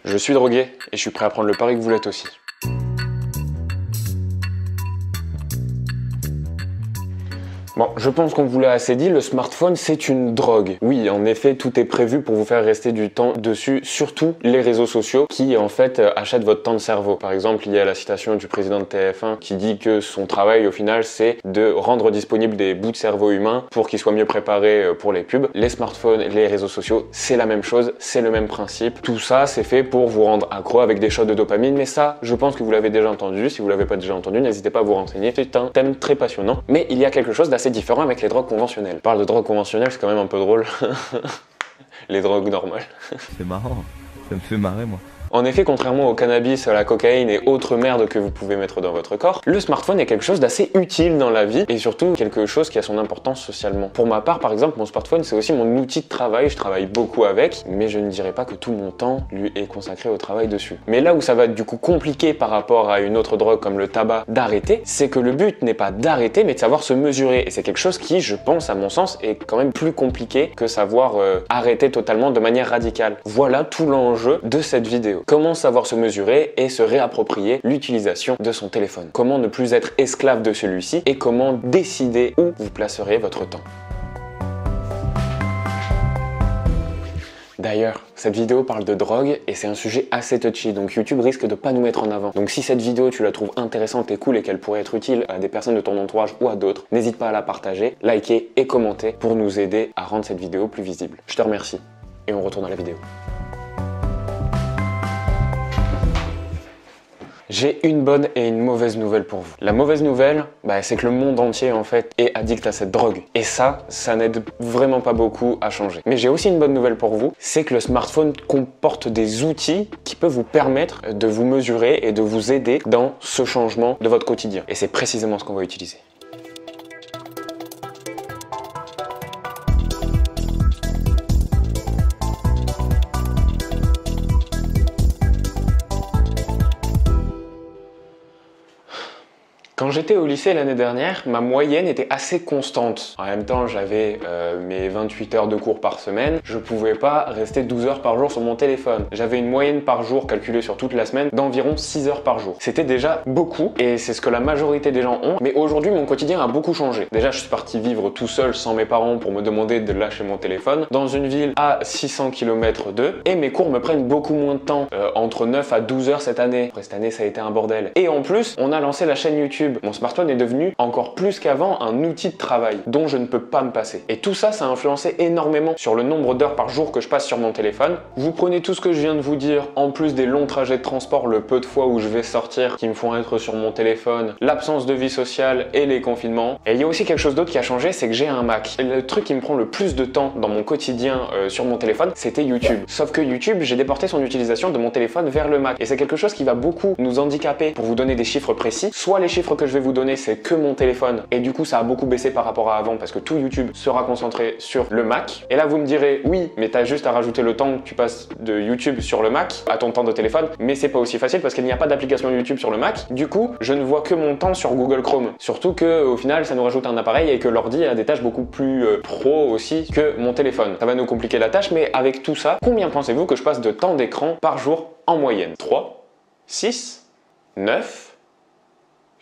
Je suis drogué et je suis prêt à prendre le pari que vous l'êtes aussi. Bon, je pense qu'on vous l'a assez dit, le smartphone c'est une drogue. Oui, en effet, tout est prévu pour vous faire rester du temps dessus, surtout les réseaux sociaux qui en fait achètent votre temps de cerveau. Par exemple, il y a la citation du président de TF1 qui dit que son travail au final c'est de rendre disponible des bouts de cerveau humain pour qu'ils soient mieux préparés pour les pubs. Les smartphones, les réseaux sociaux, c'est la même chose, c'est le même principe. Tout ça c'est fait pour vous rendre accro avec des shots de dopamine, mais ça, je pense que vous l'avez déjà entendu. Si vous l'avez pas déjà entendu, n'hésitez pas à vous renseigner. C'est un thème très passionnant, mais il y a quelque chose d'assez différent avec les drogues conventionnelles. On parle de drogues conventionnelles, c'est quand même un peu drôle. Les drogues normales. C'est marrant, ça me fait marrer moi. En effet, contrairement au cannabis, à la cocaïne et autres merdes que vous pouvez mettre dans votre corps, le smartphone est quelque chose d'assez utile dans la vie et surtout quelque chose qui a son importance socialement. Pour ma part, par exemple, mon smartphone c'est aussi mon outil de travail, je travaille beaucoup avec, mais je ne dirais pas que tout mon temps lui est consacré au travail dessus. Mais là où ça va être du coup compliqué par rapport à une autre drogue comme le tabac d'arrêter, c'est que le but n'est pas d'arrêter mais de savoir se mesurer et c'est quelque chose qui, je pense à mon sens, est quand même plus compliqué que savoir arrêter totalement de manière radicale. Voilà tout l'enjeu de cette vidéo. Comment savoir se mesurer et se réapproprier l'utilisation de son téléphone. Comment ne plus être esclave de celui-ci et comment décider où vous placerez votre temps. D'ailleurs, cette vidéo parle de drogue et c'est un sujet assez touchy, donc YouTube risque de pas nous mettre en avant. Donc si cette vidéo tu la trouves intéressante et cool et qu'elle pourrait être utile à des personnes de ton entourage ou à d'autres, n'hésite pas à la partager, liker et commenter pour nous aider à rendre cette vidéo plus visible. Je te remercie et on retourne à la vidéo. J'ai une bonne et une mauvaise nouvelle pour vous. La mauvaise nouvelle, c'est que le monde entier en fait est addict à cette drogue. Et ça n'aide vraiment pas beaucoup à changer. Mais j'ai aussi une bonne nouvelle pour vous, c'est que le smartphone comporte des outils qui peuvent vous permettre de vous mesurer et de vous aider dans ce changement de votre quotidien. Et c'est précisément ce qu'on va utiliser. Quand j'étais au lycée l'année dernière, ma moyenne était assez constante. En même temps, j'avais mes 28 heures de cours par semaine. Je pouvais pas rester 12 heures par jour sur mon téléphone. J'avais une moyenne par jour calculée sur toute la semaine d'environ 6 heures par jour. C'était déjà beaucoup et c'est ce que la majorité des gens ont. Mais aujourd'hui, mon quotidien a beaucoup changé. Déjà, je suis parti vivre tout seul sans mes parents pour me demander de lâcher mon téléphone dans une ville à 600 km d'eux. Et mes cours me prennent beaucoup moins de temps, entre 9 à 12 heures cette année. Après, cette année, ça a été un bordel. Et en plus, on a lancé la chaîne YouTube. Mon smartphone est devenu encore plus qu'avant un outil de travail dont je ne peux pas me passer. Et tout ça, ça a influencé énormément sur le nombre d'heures par jour que je passe sur mon téléphone. Vous prenez tout ce que je viens de vous dire, en plus des longs trajets de transport, le peu de fois où je vais sortir qui me font être sur mon téléphone, l'absence de vie sociale et les confinements. Et il y a aussi quelque chose d'autre qui a changé, c'est que j'ai un Mac. Et le truc qui me prend le plus de temps dans mon quotidien sur mon téléphone, c'était YouTube. Sauf que YouTube, j'ai déporté son utilisation de mon téléphone vers le Mac. Et c'est quelque chose qui va beaucoup nous handicaper. Pour vous donner des chiffres précis, soit les chiffres que je vais vous donner, c'est que mon téléphone et du coup ça a beaucoup baissé par rapport à avant parce que tout YouTube sera concentré sur le Mac. Et là vous me direz oui mais t'as juste à rajouter le temps que tu passes de YouTube sur le Mac à ton temps de téléphone, mais c'est pas aussi facile parce qu'il n'y a pas d'application YouTube sur le Mac. Du coup je ne vois que mon temps sur Google Chrome, surtout que au final ça nous rajoute un appareil et que l'ordi a des tâches beaucoup plus pro aussi que mon téléphone. Ça va nous compliquer la tâche, mais avec tout ça, combien pensez-vous que je passe de temps d'écran par jour en moyenne? 3, 6, 9.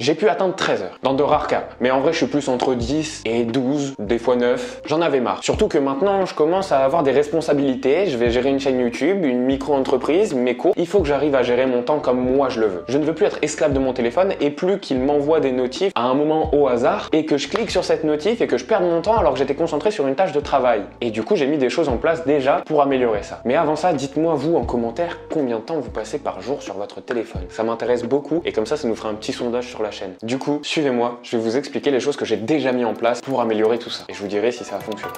J'ai pu atteindre 13 heures, dans de rares cas. Mais en vrai, je suis plus entre 10 et 12, des fois 9. J'en avais marre. Surtout que maintenant, je commence à avoir des responsabilités. Je vais gérer une chaîne YouTube, une micro-entreprise, mes cours. Il faut que j'arrive à gérer mon temps comme moi je le veux. Je ne veux plus être esclave de mon téléphone et plus qu'il m'envoie des notifs à un moment au hasard et que je clique sur cette notif et que je perde mon temps alors que j'étais concentré sur une tâche de travail. Et du coup, j'ai mis des choses en place déjà pour améliorer ça. Mais avant ça, dites-moi vous en commentaire combien de temps vous passez par jour sur votre téléphone. Ça m'intéresse beaucoup et comme ça nous fera un petit sondage sur la chaîne. Du coup, suivez-moi, je vais vous expliquer les choses que j'ai déjà mis en place pour améliorer tout ça. Et je vous dirai si ça a fonctionné.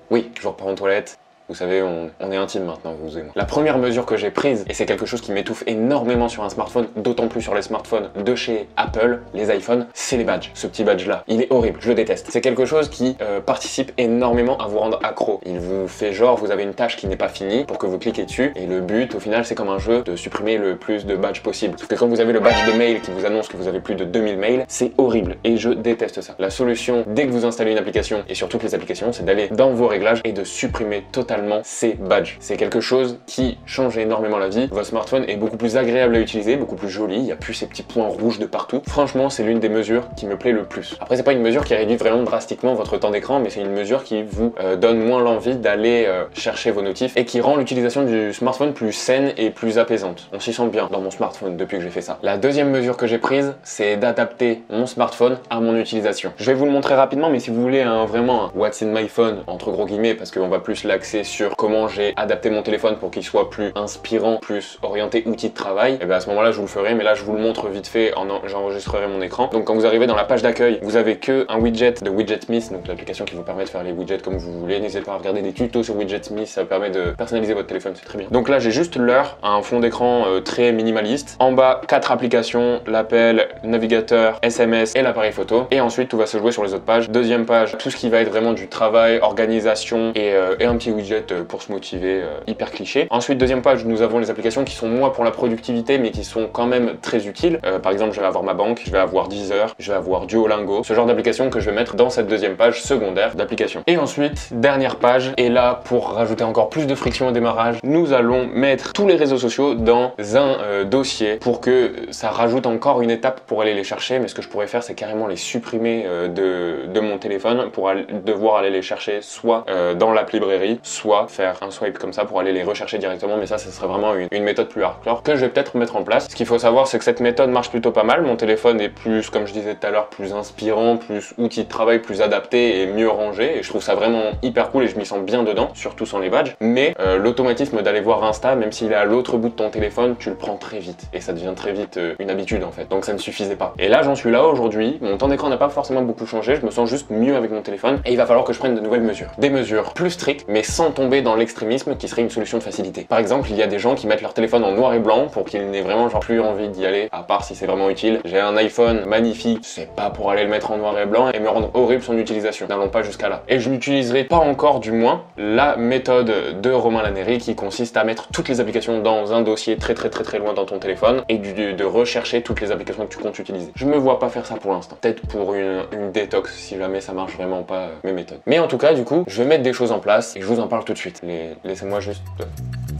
Oui, je repars en toilette. Vous savez, on est intime maintenant, vous et moi. La première mesure que j'ai prise, et c'est quelque chose qui m'étouffe énormément sur un smartphone, d'autant plus sur les smartphones de chez Apple, les iPhones, c'est les badges. Ce petit badge là, il est horrible, je le déteste. C'est quelque chose qui participe énormément à vous rendre accro. Il vous fait genre, vous avez une tâche qui n'est pas finie pour que vous cliquez dessus, et le but au final c'est comme un jeu de supprimer le plus de badges possible. Sauf que quand vous avez le badge de mail qui vous annonce que vous avez plus de 2000 mails, c'est horrible et je déteste ça. La solution, dès que vous installez une application, et sur toutes les applications, c'est d'aller dans vos réglages et de supprimer totalement ces badges. C'est quelque chose qui change énormément la vie. Votre smartphone est beaucoup plus agréable à utiliser, beaucoup plus joli, il n'y a plus ces petits points rouges de partout. Franchement, c'est l'une des mesures qui me plaît le plus. Après, c'est pas une mesure qui réduit vraiment drastiquement votre temps d'écran, mais c'est une mesure qui vous donne moins l'envie d'aller chercher vos notifs et qui rend l'utilisation du smartphone plus saine et plus apaisante. On s'y sent bien dans mon smartphone depuis que j'ai fait ça. La deuxième mesure que j'ai prise, c'est d'adapter mon smartphone à mon utilisation. Je vais vous le montrer rapidement, mais si vous voulez vraiment un What's in my phone, entre gros guillemets, parce qu'on va plus l'axer sur comment j'ai adapté mon téléphone pour qu'il soit plus inspirant, plus orienté outil de travail, et bien à ce moment-là, je vous le ferai, mais là, je vous le montre vite fait, j'enregistrerai mon écran. Donc quand vous arrivez dans la page d'accueil, vous avez que un widget de Widgetmist, donc l'application qui vous permet de faire les widgets comme vous voulez. N'hésitez pas à regarder des tutos sur Widgetmist, ça permet de personnaliser votre téléphone, c'est très bien. Donc là, j'ai juste l'heure, un fond d'écran très minimaliste. En bas, 4 applications, l'appel, le navigateur, SMS et l'appareil photo. Et ensuite, tout va se jouer sur les autres pages. Deuxième page, tout ce qui va être vraiment du travail, organisation et un petit widget pour se motiver, hyper cliché. Ensuite, deuxième page, nous avons les applications qui sont moi pour la productivité, mais qui sont quand même très utiles. Par exemple, je vais avoir ma banque, je vais avoir Deezer, je vais avoir Duolingo, ce genre d'applications que je vais mettre dans cette deuxième page secondaire d'application. Et ensuite, dernière page, et là, pour rajouter encore plus de friction au démarrage, nous allons mettre tous les réseaux sociaux dans un dossier pour que ça rajoute encore une étape pour aller les chercher. Mais ce que je pourrais faire, c'est carrément les supprimer de mon téléphone pour devoir aller les chercher soit dans l'app librairie, soit faire un swipe comme ça pour aller les rechercher directement. Mais ça serait vraiment une méthode plus hardcore que je vais peut-être mettre en place. Ce qu'il faut savoir, c'est que cette méthode marche plutôt pas mal. Mon téléphone est plus, comme je disais tout à l'heure, plus inspirant, plus outil de travail, plus adapté et mieux rangé. Et je trouve ça vraiment hyper cool et je m'y sens bien dedans, surtout sans les badges. Mais l'automatisme d'aller voir Insta, même s'il est à l'autre bout de ton téléphone, tu le prends très vite. Et ça devient très vite une habitude en fait. Donc ça ne suffisait pas. Et là, j'en suis là aujourd'hui. Mon temps d'écran n'a pas forcément beaucoup changé. Je me sens juste mieux avec mon téléphone. Et il va falloir que je prenne de nouvelles mesures. Des mesures plus strictes, mais sans tomber dans l'extrémisme qui serait une solution de facilité. Par exemple, il y a des gens qui mettent leur téléphone en noir et blanc pour qu'ils n'aient vraiment genre plus envie d'y aller, à part si c'est vraiment utile. J'ai un iPhone magnifique, c'est pas pour aller le mettre en noir et blanc et me rendre horrible son utilisation. N'allons pas jusqu'à là. Et je n'utiliserai pas encore, du moins, la méthode de Romain Lannéry qui consiste à mettre toutes les applications dans un dossier très loin dans ton téléphone et de rechercher toutes les applications que tu comptes utiliser. Je me vois pas faire ça pour l'instant. Peut-être pour une détox si jamais ça marche vraiment pas mes méthodes. Mais en tout cas, du coup, je vais mettre des choses en place et je vous en parle tout de suite. Laissez-moi juste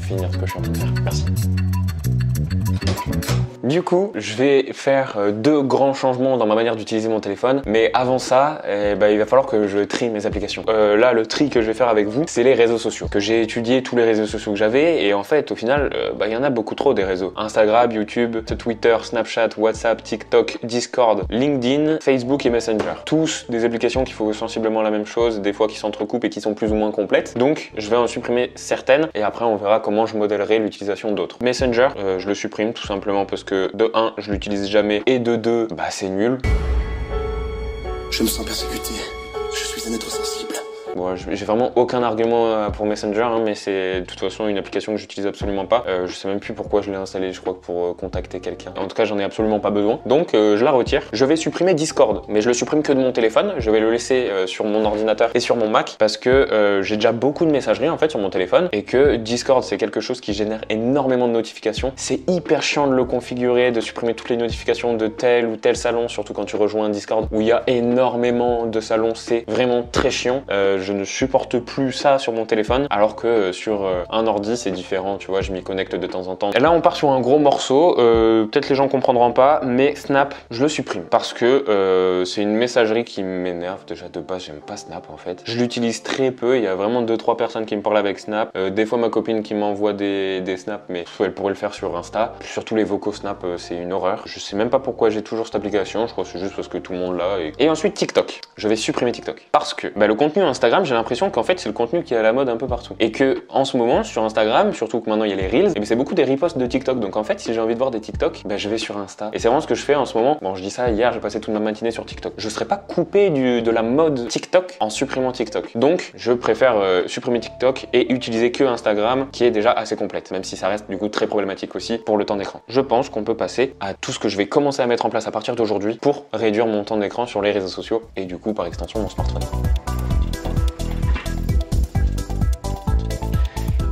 finir ce que je suis en train de faire. Merci. Du coup, je vais faire deux grands changements dans ma manière d'utiliser mon téléphone. Mais avant ça, il va falloir que je trie mes applications. Là, le tri que je vais faire avec vous, c'est les réseaux sociaux. Que j'ai étudié tous les réseaux sociaux que j'avais. Et en fait, au final, il y en a beaucoup trop des réseaux. Instagram, YouTube, Twitter, Snapchat, WhatsApp, TikTok, Discord, LinkedIn, Facebook et Messenger. Tous des applications qui font sensiblement la même chose, des fois qui s'entrecoupent et qui sont plus ou moins complètes. Donc, je vais en supprimer certaines. Et après, on verra comment je modèlerai l'utilisation d'autres. Messenger, je le supprime tout simplement parce que de 1, je l'utilise jamais, et de 2, c'est nul. Je me sens persécuté. Je suis un être sensible. Bon, j'ai vraiment aucun argument pour Messenger, hein, mais c'est de toute façon une application que j'utilise absolument pas. Je sais même plus pourquoi je l'ai installée, je crois que pour contacter quelqu'un. En tout cas, j'en ai absolument pas besoin. Donc, je la retire. Je vais supprimer Discord, mais je le supprime que de mon téléphone. Je vais le laisser sur mon ordinateur et sur mon Mac parce que j'ai déjà beaucoup de messagerie en fait sur mon téléphone et que Discord, c'est quelque chose qui génère énormément de notifications. C'est hyper chiant de le configurer, de supprimer toutes les notifications de tel ou tel salon, surtout quand tu rejoins un Discord où il y a énormément de salons. C'est vraiment très chiant. Je ne supporte plus ça sur mon téléphone, alors que sur un ordi c'est différent, tu vois, je m'y connecte de temps en temps. Et là on part sur un gros morceau, peut-être les gens comprendront pas, mais Snap, je le supprime parce que c'est une messagerie qui m'énerve. Déjà de base, j'aime pas Snap en fait. Je l'utilise très peu, il y a vraiment 2-3 personnes qui me parlent avec Snap. Des fois ma copine qui m'envoie des snaps, mais elle pourrait le faire sur Insta. Surtout les vocaux Snap, c'est une horreur. Je sais même pas pourquoi j'ai toujours cette application, je crois que c'est juste parce que tout le monde l'a. Et ensuite TikTok, je vais supprimer TikTok parce que le contenu Instagram Instagram, j'ai l'impression qu'en fait c'est le contenu qui est à la mode un peu partout. Et que en ce moment sur Instagram, surtout que maintenant il y a les Reels, et c'est beaucoup des reposts de TikTok. Donc en fait si j'ai envie de voir des TikTok, bah, je vais sur Insta. Et c'est vraiment ce que je fais en ce moment. Bon, je dis ça, hier j'ai passé toute ma matinée sur TikTok. Je serais pas coupé de la mode TikTok en supprimant TikTok. Donc je préfère supprimer TikTok et utiliser que Instagram qui est déjà assez complète, même si ça reste du coup très problématique aussi pour le temps d'écran. Je pense qu'on peut passer à tout ce que je vais commencer à mettre en place à partir d'aujourd'hui pour réduire mon temps d'écran sur les réseaux sociaux et du coup par extension mon smartphone.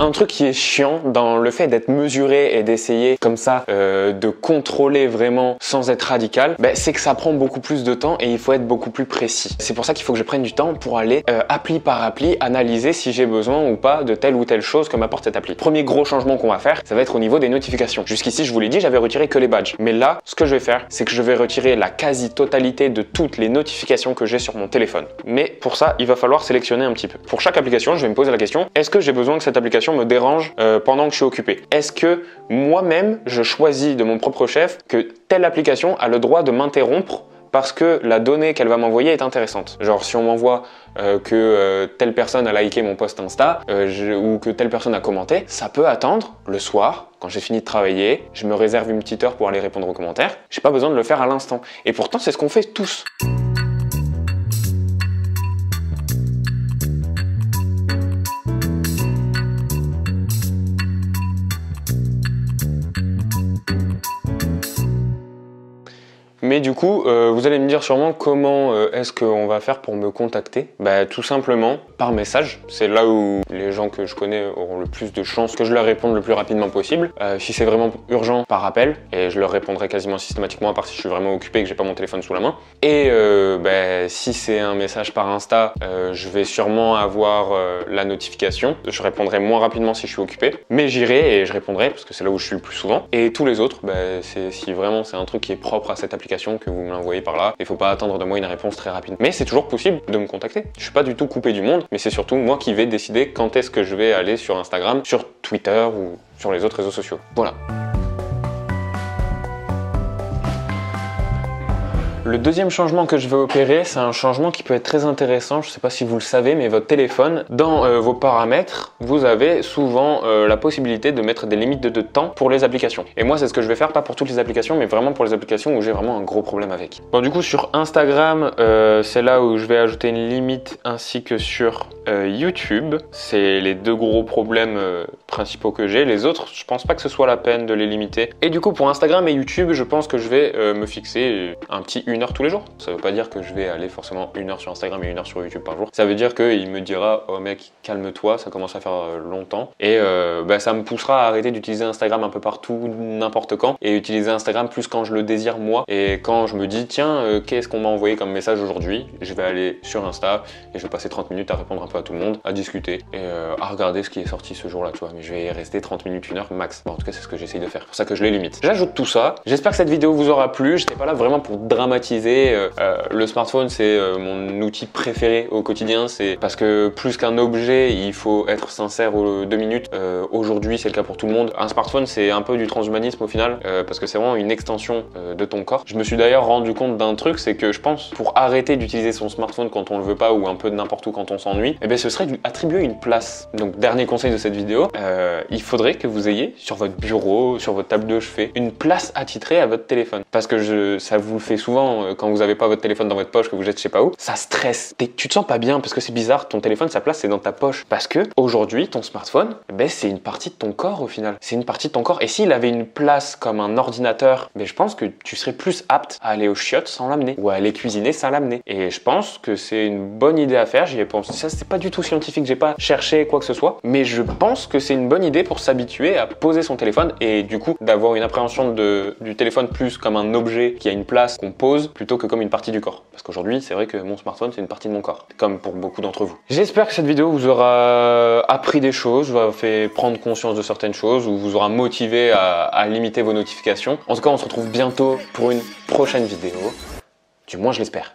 Un truc qui est chiant dans le fait d'être mesuré et d'essayer comme ça de contrôler vraiment sans être radical, c'est que ça prend beaucoup plus de temps et il faut être beaucoup plus précis. C'est pour ça qu'il faut que je prenne du temps pour aller appli par appli analyser si j'ai besoin ou pas de telle ou telle chose que m'apporte cette appli. Premier gros changement qu'on va faire, ça va être au niveau des notifications. Jusqu'ici, je vous l'ai dit, j'avais retiré que les badges. Mais là, ce que je vais faire, c'est que je vais retirer la quasi-totalité de toutes les notifications que j'ai sur mon téléphone. Mais pour ça, il va falloir sélectionner un petit peu. Pour chaque application, je vais me poser la question, est-ce que j'ai besoin que cette application me dérange pendant que je suis occupé? Est-ce que moi-même, je choisis de mon propre chef que telle application a le droit de m'interrompre parce que la donnée qu'elle va m'envoyer est intéressante? Genre si on m'envoie que telle personne a liké mon post Insta ou que telle personne a commenté, ça peut attendre le soir, quand j'ai fini de travailler, je me réserve une petite heure pour aller répondre aux commentaires. J'ai pas besoin de le faire à l'instant. Et pourtant, c'est ce qu'on fait tous. Mais du coup, vous allez me dire sûrement comment est-ce qu'on va faire pour me contacter? Tout simplement par message. C'est là où les gens que je connais auront le plus de chances que je leur réponde le plus rapidement possible. Si c'est vraiment urgent, par appel, et je leur répondrai quasiment systématiquement, à part si je suis vraiment occupé et que j'ai pas mon téléphone sous la main. Et si c'est un message par Insta, je vais sûrement avoir la notification. Je répondrai moins rapidement si je suis occupé, mais j'irai et je répondrai parce que c'est là où je suis le plus souvent. Et tous les autres, si vraiment c'est un truc qui est propre à cette application, que vous me l'envoyez par là, il faut pas attendre de moi une réponse très rapide. Mais c'est toujours possible de me contacter. Je suis pas du tout coupé du monde, mais c'est surtout moi qui vais décider quand est-ce que je vais aller sur Instagram, sur Twitter ou sur les autres réseaux sociaux. Voilà. Le deuxième changement que je vais opérer, c'est un changement qui peut être très intéressant. Je ne sais pas si vous le savez, mais votre téléphone, dans vos paramètres, vous avez souvent la possibilité de mettre des limites de temps pour les applications. Et moi, c'est ce que je vais faire, pas pour toutes les applications, mais vraiment pour les applications où j'ai vraiment un gros problème avec. Bon, du coup, sur Instagram, c'est là où je vais ajouter une limite, ainsi que sur YouTube. C'est les deux gros problèmes principaux que j'ai. Les autres, je pense pas que ce soit la peine de les limiter. Et du coup, pour Instagram et YouTube, je pense que je vais me fixer un petit 1 heure tous les jours. Ça veut pas dire que je vais aller forcément 1 heure sur Instagram et 1 heure sur YouTube par jour. Ça veut dire qu'il me dira, oh mec, calme-toi, ça commence à faire longtemps. Et ça me poussera à arrêter d'utiliser Instagram un peu partout, n'importe quand, et utiliser Instagram plus quand je le désire moi. Et quand je me dis, tiens, qu'est-ce qu'on m'a envoyé comme message aujourd'hui? Je vais aller sur Insta et je vais passer 30 minutes à répondre un peu à tout le monde, à discuter et à regarder ce qui est sorti ce jour-là, tu vois. Mais je vais y rester 30 minutes, 1 heure max. Bon, en tout cas, c'est ce que j'essaye de faire. C'est pour ça que je les limite. J'ajoute tout ça. J'espère que cette vidéo vous aura plu. J'étais pas là vraiment pour dramatiser. Le smartphone, c'est mon outil préféré au quotidien. C'est parce que plus qu'un objet, il faut être sincère aux 2 minutes. Aujourd'hui, c'est le cas pour tout le monde. Un smartphone, c'est un peu du transhumanisme au final, parce que c'est vraiment une extension de ton corps. Je me suis d'ailleurs rendu compte d'un truc, c'est que je pense pour arrêter d'utiliser son smartphone quand on le veut pas ou un peu de n'importe où quand on s'ennuie, ce serait de lui attribuer une place. Donc dernier conseil de cette vidéo, il faudrait que vous ayez sur votre bureau, sur votre table de chevet, une place attitrée à votre téléphone. Parce que ça vous le fait souvent quand vous n'avez pas votre téléphone dans votre poche, que vous êtes je sais pas où, ça stresse. Tu te sens pas bien parce que c'est bizarre, ton téléphone, sa place c'est dans ta poche. Parce que aujourd'hui, ton smartphone, c'est une partie de ton corps au final. C'est une partie de ton corps. Et s'il avait une place comme un ordinateur, je pense que tu serais plus apte à aller aux chiottes sans l'amener ou à aller cuisiner sans l'amener. Et je pense que c'est une bonne idée à faire. J'y ai pensé. Ça, c'est pas du tout scientifique, j'ai pas cherché quoi que ce soit. Mais je pense que c'est une bonne idée pour s'habituer à poser son téléphone et du coup d'avoir une appréhension du téléphone plus comme un objet qui a une place qu'on pose plutôt que comme une partie du corps. Parce qu'aujourd'hui, c'est vrai que mon smartphone, c'est une partie de mon corps, comme pour beaucoup d'entre vous. J'espère que cette vidéo vous aura appris des choses, vous a fait prendre conscience de certaines choses, ou vous aura motivé à limiter vos notifications. En tout cas, on se retrouve bientôt pour une prochaine vidéo. Du moins, je l'espère.